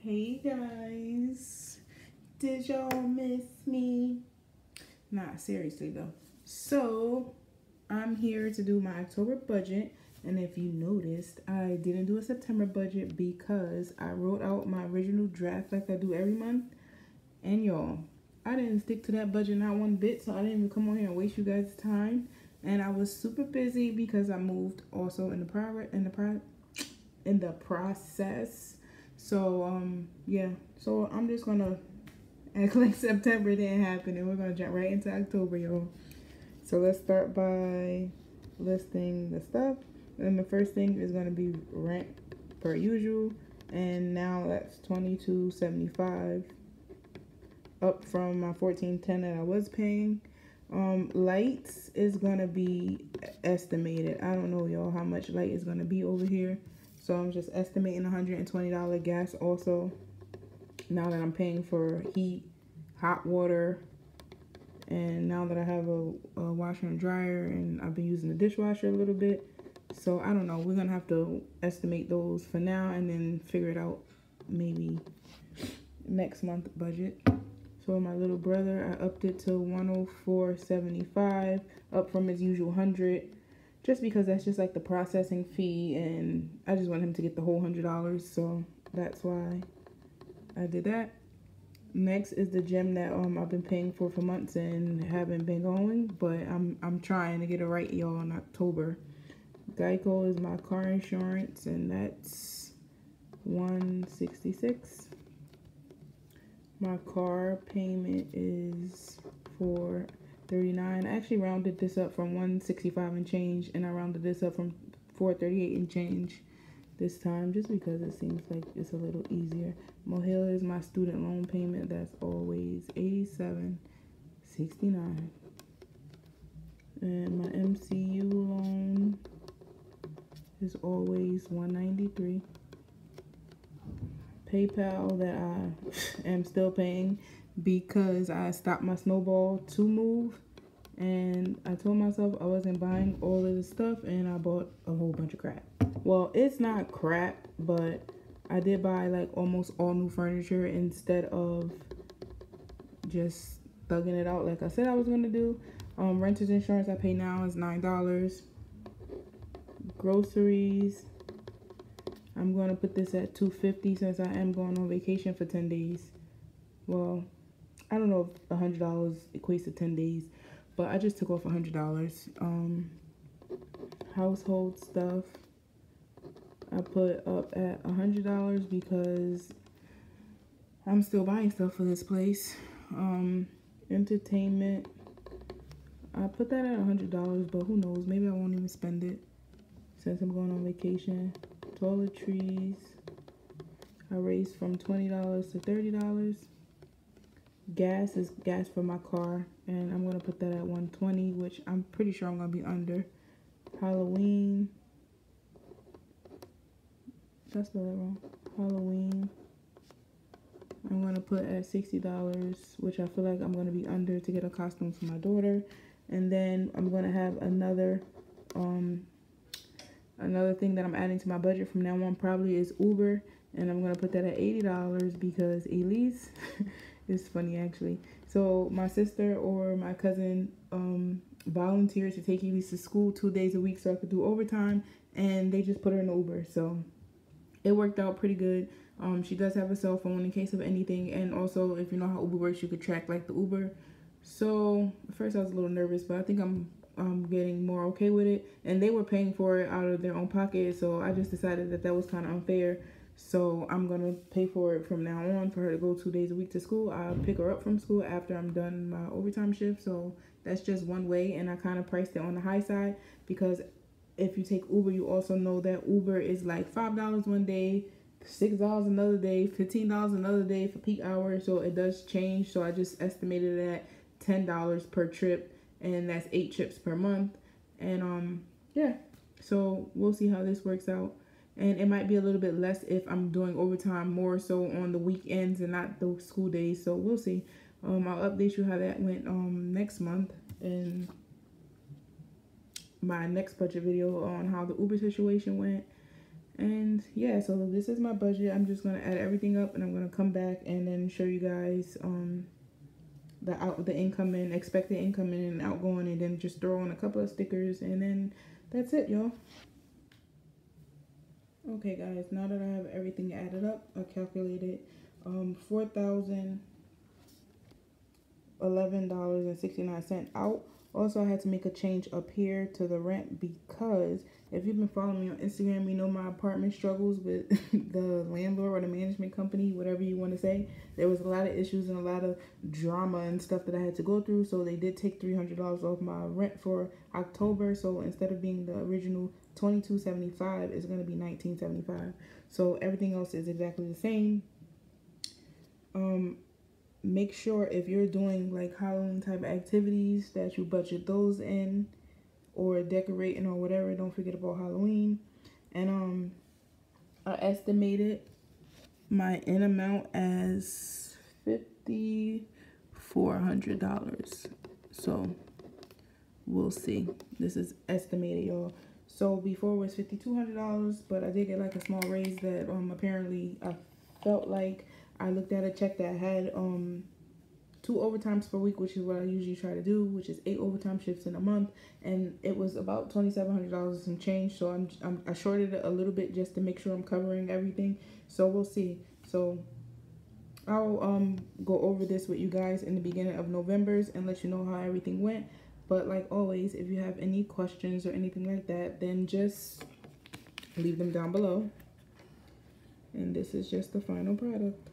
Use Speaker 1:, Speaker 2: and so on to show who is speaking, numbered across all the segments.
Speaker 1: Hey guys, did y'all miss me? Nah, seriously though. So, I'm here to do my October budget, and if you noticed, I didn't do a September budget because I wrote out my original draft like I do every month, and y'all, I didn't stick to that budget not one bit, so I didn't even come on here and waste you guys' time. And I was super busy because I moved also in the process. So yeah. So I'm just gonna act like September didn't happen, and we're gonna jump right into October, y'all. So let's start by listing the stuff. And the first thing is gonna be rent per usual, and now that's $22.75, up from my $14.10 that I was paying. Lights is gonna be estimated. I don't know, y'all, how much light is gonna be over here. So I'm just estimating $120 gas also. Now that I'm paying for heat, hot water, and now that I have a washer and dryer, and I've been using the dishwasher a little bit. So I don't know. We're gonna have to estimate those for now and then figure it out maybe next month budget. So my little brother, I upped it to $104.75, up from his usual $100, just because that's just like the processing fee, and I just want him to get the whole $100, so that's why I did that. Next is the gym that I've been paying for months and haven't been going, but I'm trying to get it right, y'all, in October. Geico is my car insurance, and that's $166. My car payment is $439. I actually rounded this up from $165 and change, and I rounded this up from $438 and change this time, just because it seems like it's a little easier. Mohila is my student loan payment. That's always $87.69. And my MCU loan is always $193. PayPal that I am still paying because I stopped my snowball to move, and I told myself I wasn't buying all of the stuff, and I bought a whole bunch of crap. Well, it's not crap, but I did buy like almost all new furniture instead of just thugging it out like I said I was gonna do. Renter's insurance I pay now is $9. Groceries, I'm going to put this at $250 since I am going on vacation for 10 days. Well, I don't know if $100 equates to 10 days, but I just took off $100. Household stuff, I put up at $100 because I'm still buying stuff for this place. Entertainment, I put that at $100, but who knows, maybe I won't even spend it since I'm going on vacation. Toiletries, I raised from $20 to $30. Gas is gas for my car, and I'm gonna put that at $120, which I'm pretty sure I'm gonna be under. Halloween, did I spell that wrong? Halloween, I'm gonna put at $60, which I feel like I'm gonna be under to get a costume for my daughter. And then I'm gonna have another thing that I'm adding to my budget from now on probably is Uber, and I'm gonna put that at $80 because Elise it's funny actually. So my sister or my cousin volunteered to take Elise to school 2 days a week so I could do overtime, and they just put her in the Uber, so it worked out pretty good. She does have a cell phone in case of anything, and also if you know how Uber works, you could track like the Uber. So at first I was a little nervous, but I think I'm getting more okay with it, and they were paying for it out of their own pocket, so I just decided that was kind of unfair. So I'm gonna pay for it from now on for her to go 2 days a week to school. I'll pick her up from school after I'm done my overtime shift, so that's just one way. And I kind of priced it on the high side because if you take Uber, you also know that Uber is like $5 one day, $6 another day, $15 another day for peak hours, so it does change. So I just estimated it at $10 per trip, and that's 8 trips per month. And yeah, so we'll see how this works out, and it might be a little bit less if I'm doing overtime more so on the weekends and not the school days, so we'll see. I'll update you how that went next month in my next budget video on how the Uber situation went. And yeah, so this is my budget. I'm just gonna add everything up, and I'm gonna come back and then show you guys the incoming, expected incoming and outgoing, and then just throw on a couple of stickers, and then that's it, y'all. Okay guys, now that I have everything added up, I calculated $4,011.69 out. Also, I had to make a change up here to the rent because if you've been following me on Instagram, you know my apartment struggles with the landlord or the management company, whatever you want to say. There was a lot of issues and a lot of drama and stuff that I had to go through. So they did take $300 off my rent for October. So instead of being the original $22.75, it's going to be $19.75. So everything else is exactly the same. Make sure if you're doing like Halloween type of activities that you budget those in, or decorating or whatever. Don't forget about Halloween. And I estimated my in amount as $5,400. So we'll see. This is estimated, y'all. So before it was $5,200, but I did get like a small raise that apparently I felt like I looked at a check that had 2 overtimes per week, which is what I usually try to do, which is 8 overtime shifts in a month, and it was about $2,700 and change. So I shorted it a little bit just to make sure I'm covering everything. So we'll see. So I'll go over this with you guys in the beginning of November's and let you know how everything went. But like always, if you have any questions or anything like that, then just leave them down below. And this is just the final product.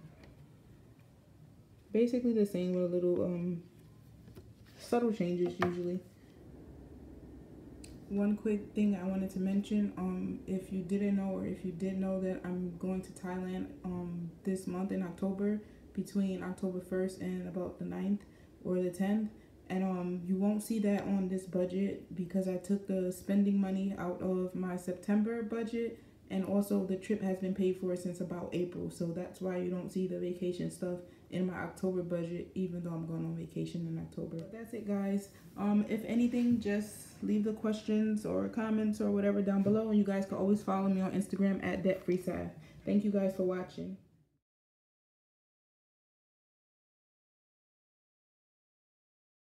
Speaker 1: Basically the same with a little subtle changes usually. One quick thing I wanted to mention, if you didn't know, or if you did know, that I'm going to Thailand this month in October, between October 1st and about the 9th or the 10th. And you won't see that on this budget because I took the spending money out of my September budget, and also the trip has been paid for since about April. So that's why you don't see the vacation stuff in my October budget, even though I'm going on vacation in October. That's it, guys. If anything, just leave the questions or comments or whatever down below, and you guys can always follow me on Instagram at DebtFreeSav. Thank you guys for watching.